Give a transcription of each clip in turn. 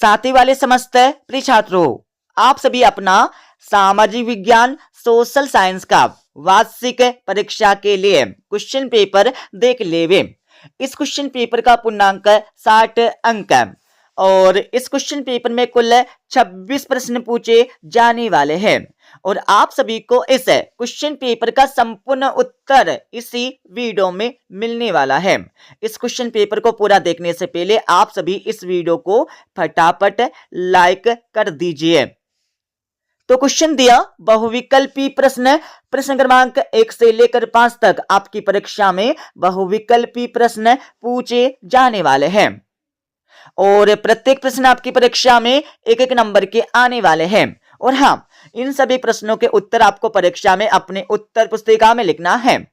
साथी वाले समस्त प्रिय छात्रों, आप सभी अपना सामाजिक विज्ञान सोशल साइंस का वार्षिक परीक्षा के लिए क्वेश्चन पेपर देख लेवे। इस क्वेश्चन पेपर का पूर्णांक 60 अंक है और इस क्वेश्चन पेपर में कुल 26 प्रश्न पूछे जाने वाले हैं और आप सभी को इस क्वेश्चन पेपर का संपूर्ण उत्तर इसी वीडियो में मिलने वाला है। इस क्वेश्चन पेपर को पूरा देखने से पहले आप सभी इस वीडियो को फटाफट लाइक कर दीजिए। तो क्वेश्चन दिया बहुविकल्पी प्रश्न, प्रश्न क्रमांक 1 से लेकर 5 तक आपकी परीक्षा में बहुविकल्पी प्रश्न पूछे जाने वाले हैं और प्रत्येक प्रश्न आपकी परीक्षा में एक एक नंबर के आने वाले हैं। और हाँ, इन सभी प्रश्नों के उत्तर आपको परीक्षा में अपने उत्तर पुस्तिका में लिखना है,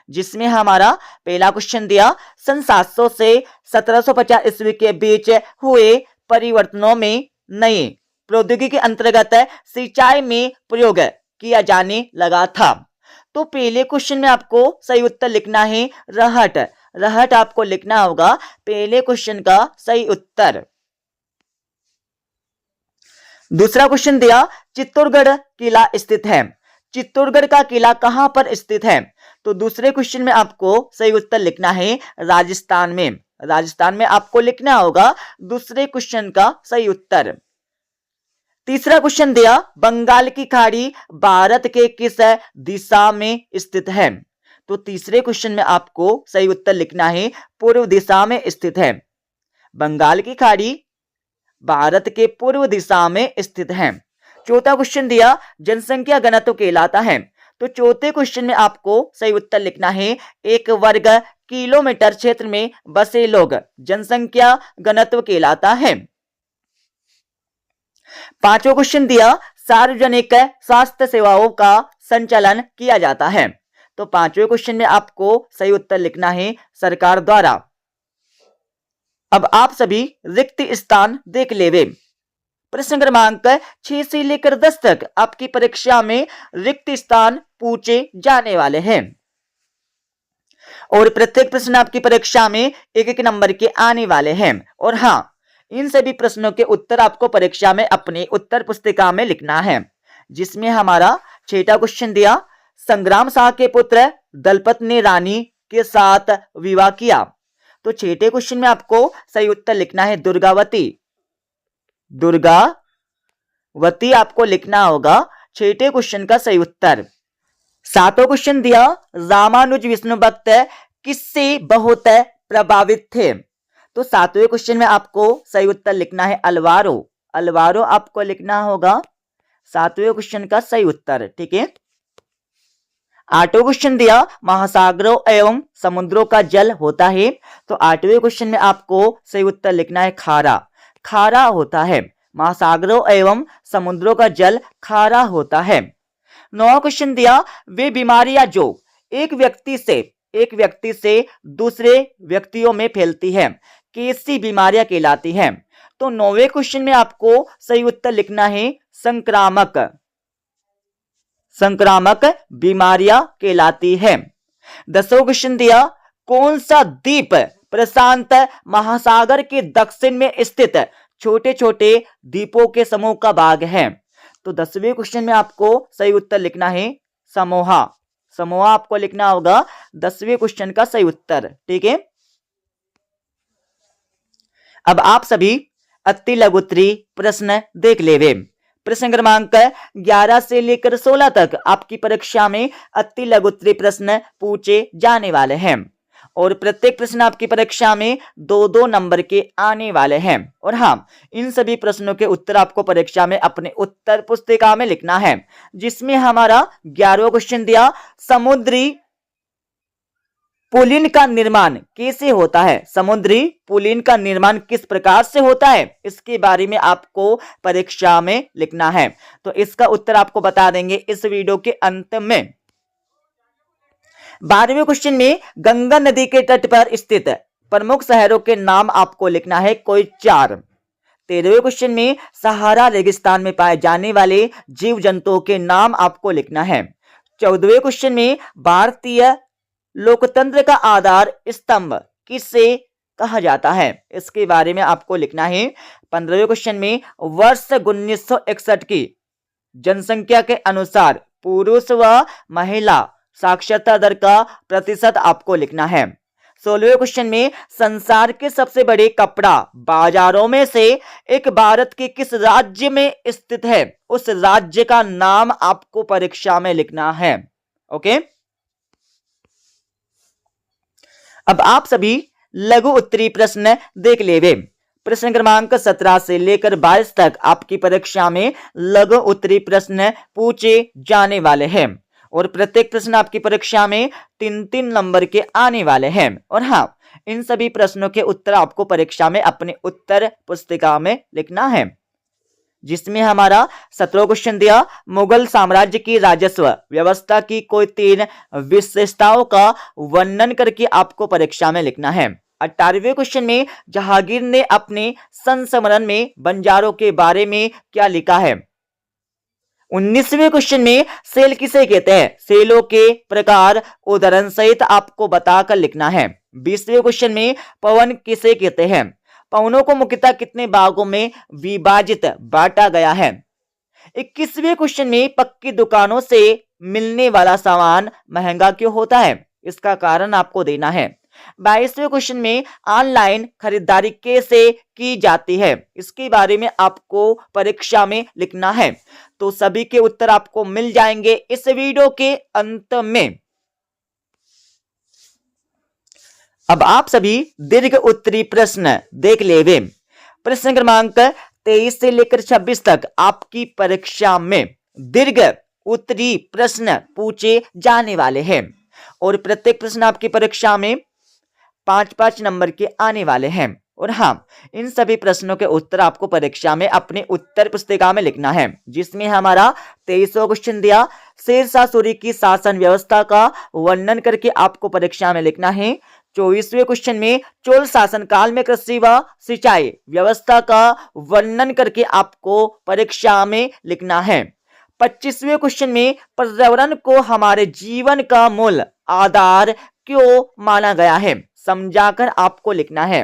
जिसमें हमारा पहला क्वेश्चन दिया सन 700 से 1750 ईस्वी के बीच हुए परिवर्तनों में नई प्रौद्योगिकी के अंतर्गत सिंचाई में प्रयोग किया जाने लगा था। तो पहले क्वेश्चन में आपको सही उत्तर लिखना है रहट। रहट आपको लिखना होगा पहले क्वेश्चन का सही उत्तर। दूसरा क्वेश्चन दिया चित्तौड़गढ़ किला स्थित है। चित्तौड़गढ़ का किला कहां पर स्थित है? तो दूसरे क्वेश्चन में आपको सही उत्तर लिखना है राजस्थान में। राजस्थान में आपको लिखना होगा दूसरे क्वेश्चन का सही उत्तर। तीसरा क्वेश्चन दिया बंगाल की खाड़ी भारत के किस दिशा में स्थित है? तो तीसरे क्वेश्चन में आपको सही उत्तर लिखना है पूर्व दिशा में स्थित है। बंगाल की खाड़ी भारत के पूर्व दिशा में स्थित है। चौथा क्वेश्चन दिया जनसंख्या घनत्व कहलाता है। तो चौथे क्वेश्चन में आपको सही उत्तर लिखना है 1 वर्ग किलोमीटर क्षेत्र में बसे लोग जनसंख्या घनत्व कहलाता है। पांचवा क्वेश्चन दिया सार्वजनिक स्वास्थ्य सेवाओं का संचालन किया जाता है। तो पांचवें क्वेश्चन में आपको सही उत्तर लिखना है सरकार द्वारा। अब आप सभी रिक्त स्थान देख लेवे। प्रश्न क्रमांक 6 से लेकर 10 तक आपकी परीक्षा में रिक्त स्थान पूछे जाने वाले हैं और प्रत्येक प्रश्न आपकी परीक्षा में एक एक नंबर के आने वाले हैं। और हाँ, इन सभी प्रश्नों के उत्तर आपको परीक्षा में अपनी उत्तर पुस्तिका में लिखना है, जिसमें हमारा छठा क्वेश्चन दिया संग्राम शाह के पुत्र दलपत ने रानी के साथ विवाह किया। तो छठे क्वेश्चन में आपको सही उत्तर लिखना है दुर्गावती। दुर्गावती आपको लिखना होगा छठे क्वेश्चन का सही उत्तर। सातवां क्वेश्चन दिया रामानुज विष्णु भक्त किससे बहुत प्रभावित थे? तो सातवें क्वेश्चन में आपको सही उत्तर लिखना है अलवारो। अलवारो आपको लिखना होगा सातवें क्वेश्चन का सही उत्तर। ठीक है। आठवां क्वेश्चन दिया महासागरों एवं समुद्रों का जल होता है। तो आठवें क्वेश्चन में आपको सही उत्तर लिखना है खारा। खारा होता है। महासागरों एवं समुद्रों का जल खारा होता है। नौवां क्वेश्चन दिया वे बीमारियां जो एक व्यक्ति से दूसरे व्यक्तियों में फैलती है कैसी बीमारियां कहलाती हैं? तो नौवें क्वेश्चन में आपको सही उत्तर लिखना है संक्रामक बीमारियां कहलाती है। 10वां क्वेश्चन दिया कौन सा द्वीप प्रशांत महासागर के दक्षिण में स्थित छोटे छोटे द्वीपों के समूह का भाग है? तो 10वें क्वेश्चन में आपको सही उत्तर लिखना है समोहा। समोहा आपको लिखना होगा 10वें क्वेश्चन का सही उत्तर। ठीक है। अब आप सभी अति लघुत्तरी प्रश्न देख लेवे। प्रश्न क्रमांक 11 से लेकर 16 तक आपकी परीक्षा में अति लघुत्तरी प्रश्न पूछे जाने वाले हैं और प्रत्येक प्रश्न आपकी परीक्षा में 2-2 नंबर के आने वाले हैं। और हाँ, इन सभी प्रश्नों के उत्तर आपको परीक्षा में अपने उत्तर पुस्तिका में लिखना है, जिसमें हमारा 11वां क्वेश्चन दिया समुद्री पुलिन का निर्माण कैसे होता है? समुद्री पुलिन का निर्माण किस प्रकार से होता है, इसके बारे में आपको परीक्षा में लिखना है। तो इसका उत्तर आपको बता देंगे इस वीडियो के अंत में। 12वें क्वेश्चन में गंगा नदी के तट पर स्थित प्रमुख शहरों के नाम आपको लिखना है कोई 4। 13वें क्वेश्चन में सहारा रेगिस्तान में पाए जाने वाले जीव जंतुओं के नाम आपको लिखना है। 14वें क्वेश्चन में भारतीय लोकतंत्र का आधार स्तंभ किसे कहा जाता है? इसके बारे में आपको लिखना है। 15वें क्वेश्चन में वर्ष 1961 की जनसंख्या के अनुसार पुरुष व महिला साक्षरता दर का प्रतिशत आपको लिखना है। 16वें क्वेश्चन में संसार के सबसे बड़े कपड़ा बाजारों में से एक भारत के किस राज्य में स्थित है? उस राज्य का नाम आपको परीक्षा में लिखना है। ओके, अब आप सभी लघु उत्तरीय प्रश्न देख लेवे। प्रश्न क्रमांक 17 से लेकर 22 तक आपकी परीक्षा में लघु उत्तरीय प्रश्न पूछे जाने वाले हैं और प्रत्येक प्रश्न आपकी परीक्षा में 3-3 नंबर के आने वाले हैं। और हाँ, इन सभी प्रश्नों के उत्तर आपको परीक्षा में अपने उत्तर पुस्तिका में लिखना है, जिसमें हमारा 17वां क्वेश्चन दिया, मुगल साम्राज्य की राजस्व व्यवस्था की कोई 3 विशेषताओं का वर्णन करके आपको परीक्षा में लिखना है। 18वें क्वेश्चन में जहांगीर ने अपने संस्मरण में बंजारों के बारे में क्या लिखा है? 19वें क्वेश्चन में सेल किसे कहते हैं? सेलों के प्रकार उदाहरण सहित आपको बताकर लिखना है। 20वें क्वेश्चन में पवन किसे कहते हैं? पवनों को मुख्यतः कितने भागों में विभाजित बांटा गया है? 21वें क्वेश्चन में पक्की दुकानों से मिलने वाला सामान महंगा क्यों होता है? इसका कारण आपको देना है। 22वें क्वेश्चन में ऑनलाइन खरीदारी कैसे की जाती है? इसके बारे में आपको परीक्षा में लिखना है। तो सभी के उत्तर आपको मिल जाएंगे इस वीडियो के अंत में। अब आप सभी दीर्घ उत्तरीय प्रश्न देख लेवे। प्रश्न क्रमांक 23 से लेकर 26 तक आपकी परीक्षा में दीर्घ उत्तरीय प्रश्न पूछे जाने वाले हैं और प्रत्येक प्रश्न आपकी परीक्षा में 5-5 नंबर के आने वाले हैं। और हाँ, इन सभी प्रश्नों के उत्तर आपको परीक्षा में अपने उत्तर पुस्तिका में लिखना है, जिसमें हमारा 23वां क्वेश्चन दिया, शेरशाह सूरी की शासन व्यवस्था का वर्णन करके आपको परीक्षा में लिखना है। 24वें क्वेश्चन में चोल शासन काल में कृषि व सिंचाई व्यवस्था का वर्णन करके आपको परीक्षा में लिखना है। 25वें क्वेश्चन में पर्यावरण को हमारे जीवन का मूल आधार क्यों माना गया है? समझाकर आपको लिखना है।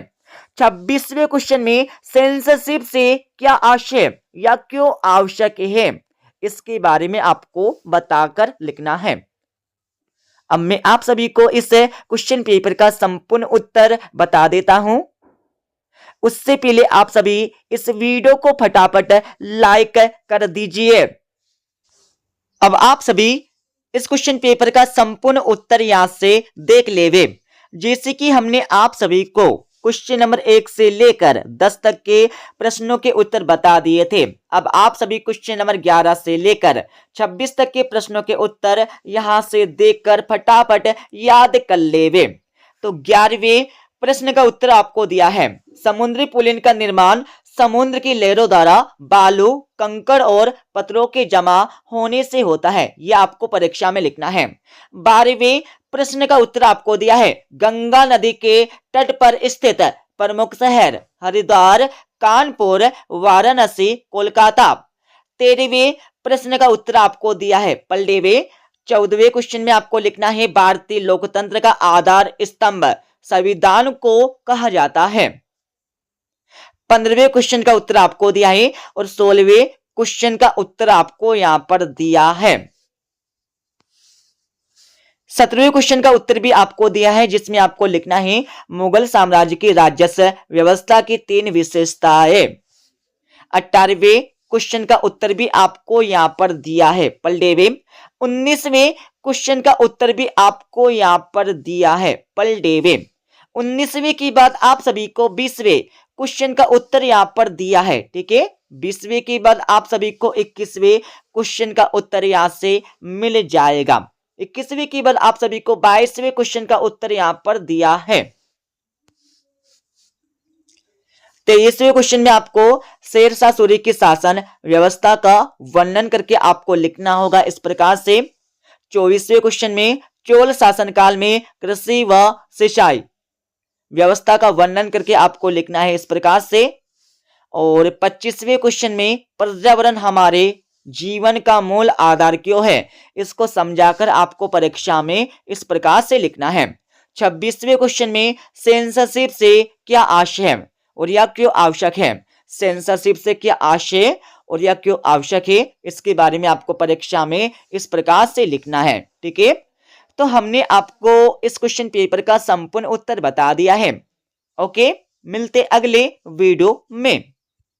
26वें क्वेश्चन में सेंसरशिप से क्या आशय या क्यों आवश्यक है? इसके बारे में आपको बताकर लिखना है। अब मैं आप सभी को इस क्वेश्चन पेपर का संपूर्ण उत्तर बता देता हूं। उससे पहले आप सभी इस वीडियो को फटाफट लाइक कर दीजिए। अब आप सभी इस क्वेश्चन पेपर का संपूर्ण उत्तर यहां से देख लेवे। जैसे कि हमने आप सभी को क्वेश्चन नंबर 1 से लेकर 10 तक के प्रश्नों के उत्तर बता दिए थे। अब आप सभी क्वेश्चन नंबर 11 से लेकर 26 तक के प्रश्नों के उत्तर यहां से देखकर फटाफट याद कर लेवे। तो 11वें प्रश्न का उत्तर आपको दिया है, समुद्री पुलिन का निर्माण समुद्र की लहरों द्वारा बालू, कंकड़ और पत्थरों के जमा होने से होता है। यह आपको परीक्षा में लिखना है। 12वें प्रश्न का उत्तर आपको दिया है, गंगा नदी के तट पर स्थित प्रमुख शहर हरिद्वार, कानपुर, वाराणसी, कोलकाता। 13वें प्रश्न का उत्तर आपको दिया है पलडेवे। 14वें क्वेश्चन में आपको लिखना है, भारतीय लोकतंत्र का आधार स्तंभ संविधान को कहा जाता है। 15वें क्वेश्चन का उत्तर आपको दिया है और 16वें क्वेश्चन का उत्तर आपको यहां पर दिया है। 17वें क्वेश्चन का उत्तर भी आपको दिया है, जिसमें आपको लिखना है, मुगल साम्राज्य की राजस्व व्यवस्था की 3 विशेषताएं। 18वें क्वेश्चन का उत्तर भी आपको यहां पर दिया है पलडेवे। 19वें क्वेश्चन का उत्तर भी आपको यहां पर दिया है पलडेवे। 19वें की बाद आप सभी को 20वें क्वेश्चन का उत्तर यहां पर दिया है। ठीक है, 20वें के बाद आप सभी को 21वें क्वेश्चन का उत्तर यहां से मिल जाएगा। 21वें के बाद आप सभी को 22वें क्वेश्चन का उत्तर यहां पर दिया है। 23वें क्वेश्चन में आपको शेरशाह सूरी की शासन व्यवस्था का वर्णन करके आपको लिखना होगा इस प्रकार से। 24वें क्वेश्चन में चोल शासनकाल में कृषि व सिंचाई व्यवस्था का वर्णन करके आपको लिखना है इस प्रकार से। और 25वें क्वेश्चन में पर्यावरण हमारे जीवन का मूल आधार क्यों है, इसको समझाकर आपको परीक्षा में इस प्रकार से लिखना है। 26वें क्वेश्चन में सेंसरशिप से क्या आशय है और यह क्यों आवश्यक है। सेंसरशिप से क्या आशय और यह क्यों आवश्यक है, इसके बारे में आपको परीक्षा में इस प्रकार से लिखना है। ठीक है, तो हमने आपको इस क्वेश्चन पेपर का संपूर्ण उत्तर बता दिया है। ओके, मिलते अगले वीडियो में।